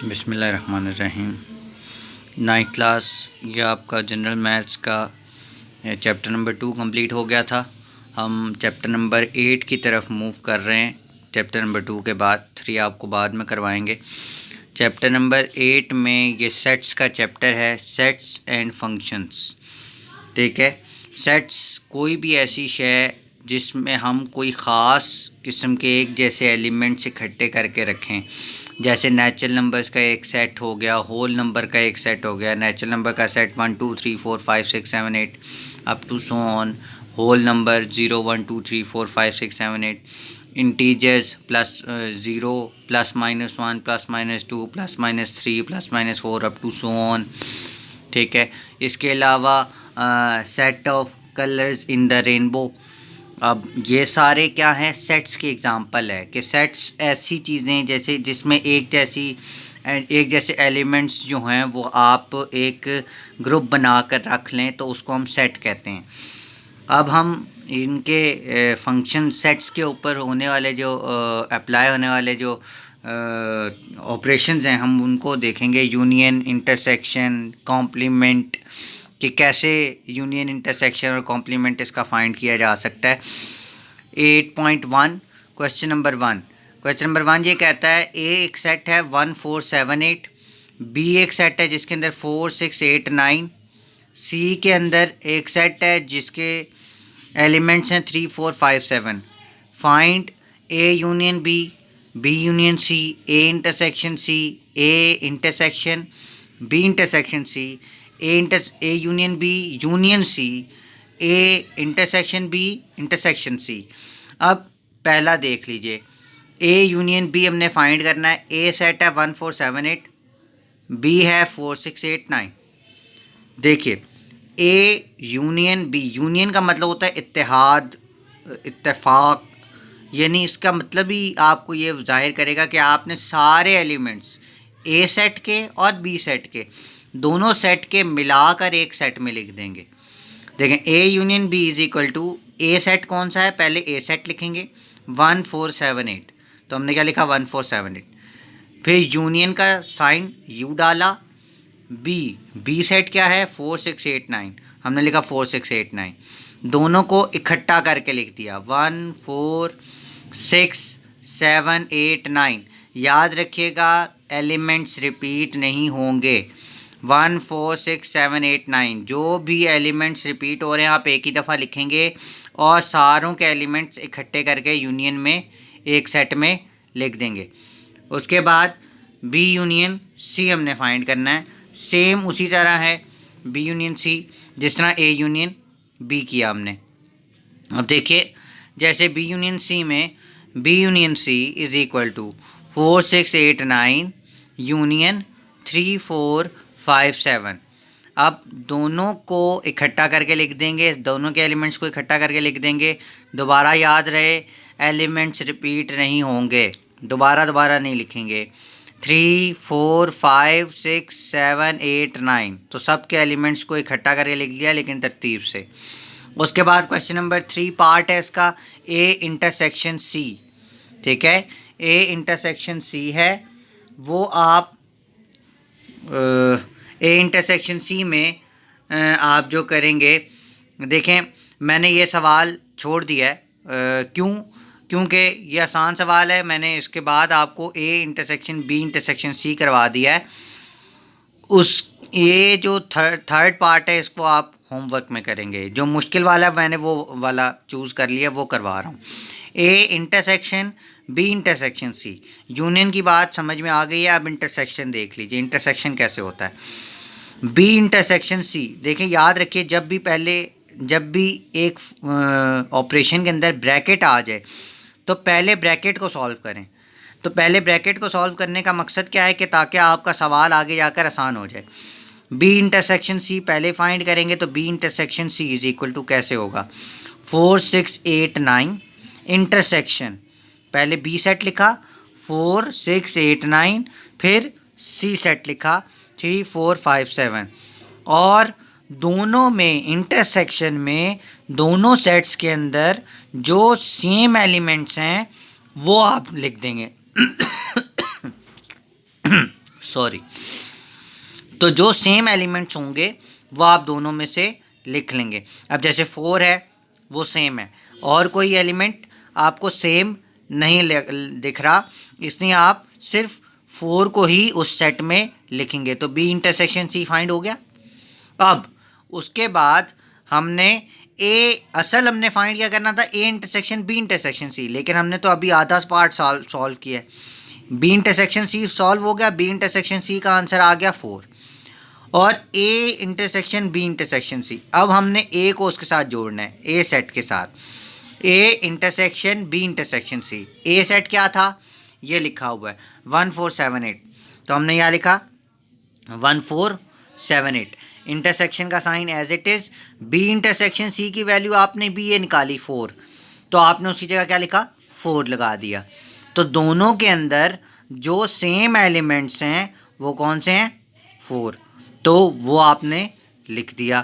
बिस्मिल्लाहिर्रहमानिर्रहीम। 9th class ये आपका जनरल मैथ्स का चैप्टर नंबर 2 कंप्लीट हो गया था। हम चैप्टर नंबर 8 की तरफ मूव कर रहे हैं। चैप्टर नंबर 2 के बाद 3 आपको बाद में करवाएंगे। चैप्टर नंबर 8 में ये सेट्स का चैप्टर है, सेट्स एंड फंक्शंस। ठीक है, सेट्स कोई भी ऐसी शय जिसमें हम कोई ख़ास किस्म के एक जैसे एलिमेंट्स इकट्ठे करके रखें, जैसे नेचुरल नंबर्स का एक सेट हो गया, होल नंबर का एक सेट हो गया। नेचुरल नंबर का set 1 2 3 4 5 6 7 8 up to so on. Whole number 0 1 2 3 4 5 6 7 8। Integers plus 0 plus minus 1 plus minus 2 plus minus 3 plus minus 4 up to so on. ठीक है, इसके अलावा set of colours in the rainbow. अब ये सारे क्या हैं, सेट्स की एग्जांपल है कि सेट्स ऐसी चीज़ें जैसे जिसमें एक जैसे एलिमेंट्स जो हैं वो आप एक ग्रुप बना कर रख लें तो उसको हम सेट कहते हैं। अब हम इनके फंक्शन सेट्स के ऊपर होने वाले जो अप्लाई होने वाले जो ऑपरेशंस हैं हम उनको देखेंगे। यूनियन, इंटरसेक्शन, कॉम्प्लीमेंट, कि कैसे यूनियन, इंटरसेक्शन और कॉम्प्लीमेंट इसका फाइंड किया जा सकता है। 8.1 क्वेश्चन नंबर 1 ये कहता है ए एक सेट है 1 4 7 8, बी एक सेट है जिसके अंदर 4 6 8 9, सी के अंदर एक सेट है जिसके एलिमेंट्स हैं 3 4 5 7। Find A union B, B union C, A intersection C, A intersection B intersection C, A union B union C, A intersection B intersection C. अब पहला देख लीजिए, ए यूनियन बी हमने फाइंड करना है। ए सेट है 1 4 7 8, B है 4 6 8 9। देखिए, ए यूनियन बी, यूनियन का मतलब होता है इत्तेहाद, इत्तेफाक, यानी इसका मतलब ही आपको ये जाहिर करेगा कि आपने सारे एलिमेंट्स ए सेट के और बी सेट के, दोनों सेट के मिलाकर एक सेट में लिख देंगे। देखें, A union B is equal to, A set कौन सा है, पहले ए सेट लिखेंगे 1 4 7 8, तो हमने क्या लिखा 1 4 7 8। फिर यूनियन का साइन यू डाला। बी सेट क्या है 4 6 8 9, हमने लिखा 4 6 8 9। दोनों को इकट्ठा करके लिख दिया 1 4 6 7 8 9। याद रखिएगा एलिमेंट्स रिपीट नहीं होंगे। 1 4 6 7 8 9 जो भी एलिमेंट्स रिपीट हो रहे हैं आप एक ही दफ़ा लिखेंगे और सारों के एलिमेंट्स इकट्ठे करके यूनियन में एक सेट में लिख देंगे। उसके बाद बी यूनियन सी हमने फाइंड करना है। सेम उसी तरह है बी यूनियन सी जिस तरह ए यूनियन बी किया हमने। अब देखिए, जैसे बी यूनियन सी में B union C is equal to 4 6 8 9 union 3 4 5 7। अब दोनों को इकट्ठा करके लिख देंगे, दोनों के एलिमेंट्स को इकट्ठा करके लिख देंगे। दोबारा याद रहे एलिमेंट्स रिपीट नहीं होंगे, दोबारा नहीं लिखेंगे। 3 4 5 6 7 8 9, तो सब के एलिमेंट्स को इकट्ठा करके लिख लिया लेकिन तरतीब से। उसके बाद क्वेश्चन नंबर 3 पार्ट है इसका, ए इंटरसेक्शन सी। ठीक है, ए इंटरसेक्शन सी है वो आप ए इंटरसेक्शन सी में आप जो करेंगे, देखें मैंने ये सवाल छोड़ दिया है। क्योंकि ये आसान सवाल है, मैंने इसके बाद आपको A intersection B intersection C करवा दिया है। ये जो थर्ड पार्ट है इसको आप होमवर्क में करेंगे। जो मुश्किल वाला मैंने वो वाला चूज़ कर लिया, वो करवा रहा हूँ। A intersection B intersection C, union की बात समझ में आ गई है। अब इंटरसेक्शन देख लीजिए, इंटरसेक्शन कैसे होता है। बी इंटरसेक्शन सी, देखिए याद रखिए जब भी एक ऑपरेशन के अंदर ब्रैकेट आ जाए तो पहले ब्रैकेट को सॉल्व करें। तो पहले ब्रैकेट को सॉल्व करने का मकसद क्या है कि ताकि आपका सवाल आगे जाकर आसान हो जाए। बी इंटरसेक्शन सी पहले फाइंड करेंगे तो B intersection C is equal to कैसे होगा, 4 6 8 9 इंटरसेक्शन, पहले बी सेट लिखा 4 6 8 9, फिर सी सेट लिखा 3 4 5 7, और दोनों में इंटरसेक्शन में दोनों सेट्स के अंदर जो सेम एलिमेंट्स हैं वो आप लिख देंगे। सॉरी। तो जो सेम एलिमेंट्स होंगे वो आप दोनों में से लिख लेंगे। अब जैसे 4 है वो सेम है, और कोई एलिमेंट आपको सेम नहीं दिख रहा, इसलिए आप सिर्फ 4 को ही उस सेट में लिखेंगे। तो बी इंटरसेक्शन सी फाइंड हो गया। अब उसके बाद हमने हमने फाइंड क्या करना था, A intersection B intersection C, लेकिन हमने तो अभी आधा पार्ट सॉल्व किया है। बी इंटरसेक्शन सी सॉल्व हो गया, बी इंटरसेक्शन सी का आंसर आ गया 4, और A intersection B intersection C. अब हमने ए को उसके साथ जोड़ना है, ए सेट के साथ, A intersection B intersection C. A set क्या था, ये लिखा हुआ है 1478, तो हमने यहाँ लिखा 1478। इंटरसेक्शन का sign as it is, B intersection C की वैल्यू आपने बी ए निकाली 4, तो आपने उसकी जगह क्या लिखा 4 लगा दिया। तो दोनों के अंदर जो सेम एलिमेंट्स हैं वो कौन से हैं, 4, तो वो आपने लिख दिया।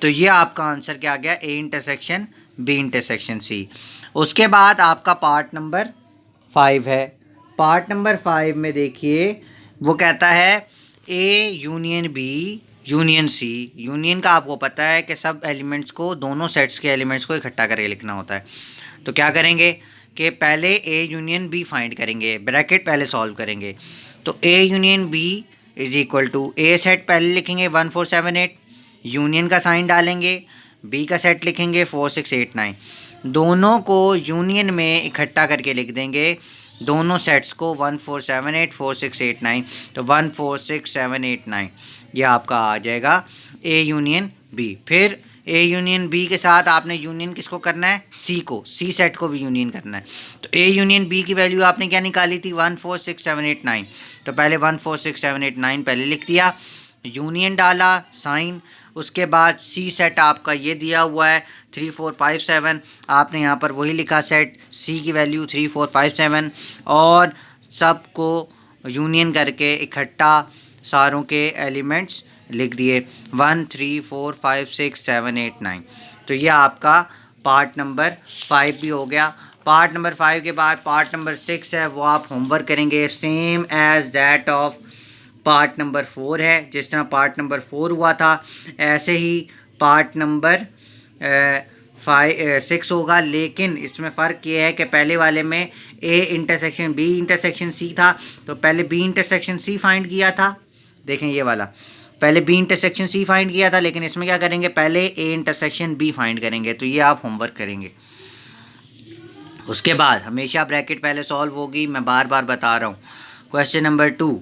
तो ये आपका आंसर क्या आ गया, A intersection B intersection C. उसके बाद आपका पार्ट नंबर 5 है। पार्ट नंबर 5 में देखिए वो कहता है A union B union C. Union का आपको पता है कि सब एलिमेंट्स को, दोनों सेट्स के एलिमेंट्स को इकट्ठा करके लिखना होता है। तो क्या करेंगे कि पहले ए यूनियन बी फाइंड करेंगे, ब्रैकेट पहले सॉल्व करेंगे। तो A union B is equal to, A set पहले लिखेंगे 1478, यूनियन का साइन डालेंगे, बी का सेट लिखेंगे 4689, दोनों को यूनियन में इकट्ठा करके लिख देंगे, दोनों सेट्स को 1478 4689, तो 146789 ये आपका आ जाएगा ए यूनियन बी। फिर ए यूनियन बी के साथ आपने यूनियन किसको करना है, सी को, सी सेट को भी यूनियन करना है। तो ए यूनियन बी की वैल्यू आपने क्या निकाली थी 146789, तो पहले 146789 पहले लिख दिया, यूनियन डाला साइन, उसके बाद सी सेट आपका ये दिया हुआ है 3457, आपने यहाँ पर वही लिखा सेट, सी की वैल्यू 3457, और सबको यूनियन करके इकट्ठा सारों के एलिमेंट्स लिख दिए 1 3 4 5 6 7 8 9। तो ये आपका पार्ट नंबर 5 भी हो गया। पार्ट नंबर 5 के बाद पार्ट नंबर 6 है, वो आप होमवर्क करेंगे same as that of part number 4 है। जिस तरह पार्ट नंबर 4 हुआ था ऐसे ही पार्ट नंबर 6 होगा, लेकिन इसमें फ़र्क ये है कि पहले वाले में A intersection B intersection C था, तो पहले बी इंटरसेक्शन सी फाइंड किया था। देखें ये वाला पहले बी इंटरसेक्शन सी फाइंड किया था, लेकिन इसमें क्या करेंगे, पहले ए इंटरसेक्शन बी फाइंड करेंगे। तो ये आप होमवर्क करेंगे। उसके बाद हमेशा ब्रैकेट पहले सॉल्व होगी, मैं बार बार बता रहा हूँ। क्वेश्चन नंबर 2,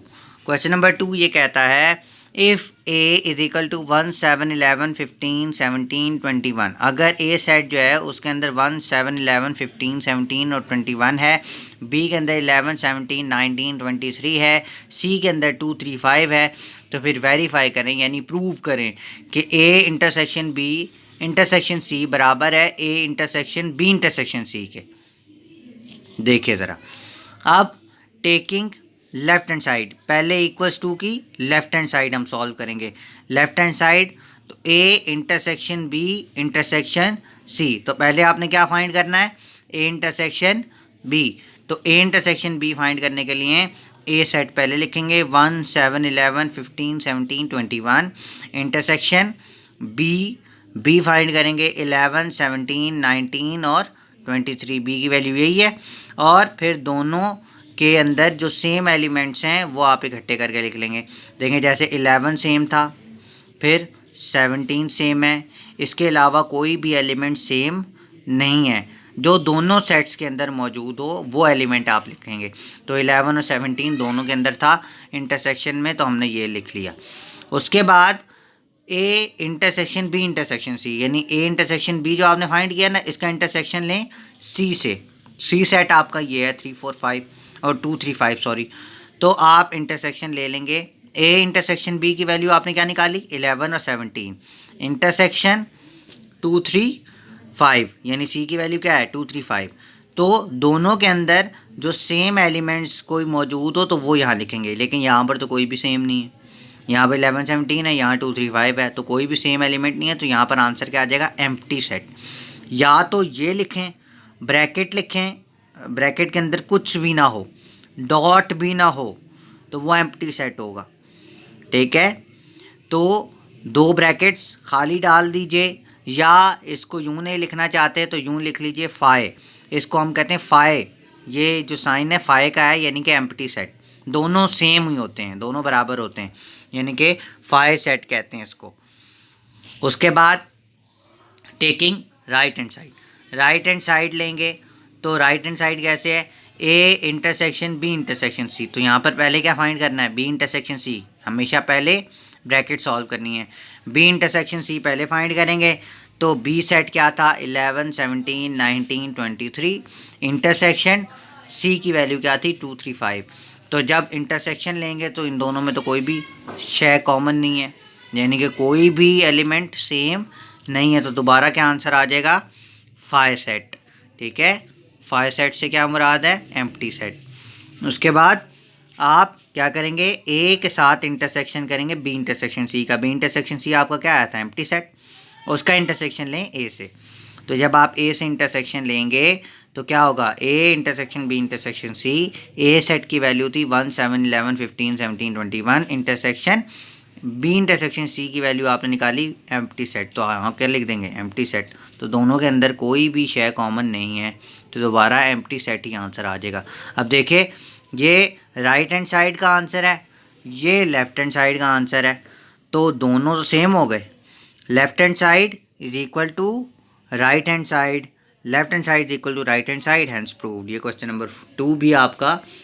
क्वेश्चन नंबर 2 ये कहता है if A is equal to 1 7 11 15 17 21, अगर ए सेट जो है उसके अंदर 1 7 11 15 17 और 21 है, बी के अंदर 11 17 19 23 है, सी के अंदर 2 3 5 है, तो फिर वेरीफाई करें यानी प्रूव करें कि A intersection B intersection C बराबर है A intersection B intersection C के। देखिए ज़रा, अब टेकिंग लेफ्ट हैंड साइड, पहले इक्वल्स टू की लेफ्ट हैंड साइड हम सॉल्व करेंगे। लेफ्ट हैंड साइड तो A intersection B intersection C, तो पहले आपने क्या फाइंड करना है, ए इंटरसेक्शन बी। तो ए इंटरसेक्शन बी फाइंड करने के लिए ए सेट पहले लिखेंगे 1 7 11 15 17 21, इंटरसेक्शन बी फाइंड करेंगे 11 17 19 और 23, बी की वैल्यू यही है। और फिर दोनों के अंदर जो सेम एलिमेंट्स हैं वो आप इकट्ठे करके लिख लेंगे। देखें जैसे 11 सेम था, फिर 17 सेम है, इसके अलावा कोई भी एलिमेंट सेम नहीं है, जो दोनों सेट्स के अंदर मौजूद हो वो एलिमेंट आप लिखेंगे। तो 11 और 17 दोनों के अंदर था इंटरसेक्शन में, तो हमने ये लिख लिया। उसके बाद A intersection B intersection C, यानी ए इंटरसेक्शन बी जो आपने फाइंड किया ना, इसका इंटरसेक्शन लें सी से। सी सेट आपका ये है 3 4 5 और 2 3 5 सॉरी, तो आप इंटरसेक्शन ले लेंगे। ए इंटरसेक्शन बी की वैल्यू आपने क्या निकाली 11 और 17, इंटरसेक्शन 2 3 5, यानी सी की वैल्यू क्या है 2 3 5। तो दोनों के अंदर जो सेम एलिमेंट्स कोई मौजूद हो तो वो यहाँ लिखेंगे, लेकिन यहाँ पर तो कोई भी सेम नहीं है। यहाँ पर 11 17 है, यहाँ 2 3 5 है, तो कोई भी सेम एलिमेंट नहीं है, तो यहाँ पर आंसर क्या आ जाएगा एम्प्टी सेट। या तो ये लिखें, ब्रैकेट लिखें, ब्रैकेट के अंदर कुछ भी ना हो, डॉट भी ना हो, तो वो एम्प्टी सेट होगा। ठीक है, तो 2 ब्रैकेट्स खाली डाल दीजिए, या इसको यूँ नहीं लिखना चाहते तो यूँ लिख लीजिए फाई। इसको हम कहते हैं फाई, ये जो साइन है फाई का है, यानी कि एम्प्टी सेट। दोनों सेम ही होते हैं, दोनों बराबर होते हैं, यानी कि फाई सेट कहते हैं इसको। उसके बाद taking right hand side, right hand side लेंगे तो राइट हैंड साइड कैसे है, A intersection B intersection C. तो यहाँ पर पहले क्या फाइंड करना है, बी इंटरसेक्शन सी, हमेशा पहले ब्रैकेट सॉल्व करनी है। बी इंटरसेक्शन सी पहले फाइंड करेंगे, तो बी सेट क्या था 11, 17, 19, 23। इंटरसेक्शन सी की वैल्यू क्या थी 2, 3, 5। तो जब इंटरसेक्शन लेंगे तो इन दोनों में तो कोई भी शय कॉमन नहीं है, यानी कि कोई भी एलिमेंट सेम नहीं है, तो दोबारा क्या आंसर आ जाएगा, फाई सेट। ठीक है, फाई सेट से क्या मुराद है, एम्प्टी सेट। उसके बाद आप क्या करेंगे, ए के साथ इंटरसेक्शन करेंगे बी इंटरसेक्शन सी का। बी इंटरसेक्शन सी आपका क्या आया था, एम्प्टी सेट। उसका इंटरसेक्शन लें ए से, तो जब आप ए से इंटरसेक्शन लेंगे तो क्या होगा, A intersection B intersection C. A set की वैल्यू थी 1, 7, 11, 15, 17, 21। इंटरसेक्शन बी इंटरसेक्शन सी की वैल्यू आपने निकाली एम्प्टी सेट, तो आप क्या लिख देंगे, एम्प्टी सेट। तो दोनों के अंदर कोई भी शय कॉमन नहीं है, तो दोबारा एम्प्टी सेट ही आंसर आ जाएगा। अब देखिए, ये राइट हैंड साइड का आंसर है, ये लेफ्ट हैंड साइड का आंसर है, तो दोनों तो सेम हो गए। Left hand side is equal to right hand side, left hand side is equal to right hand side, hence proved. ये क्वेश्चन नंबर 2 भी आपका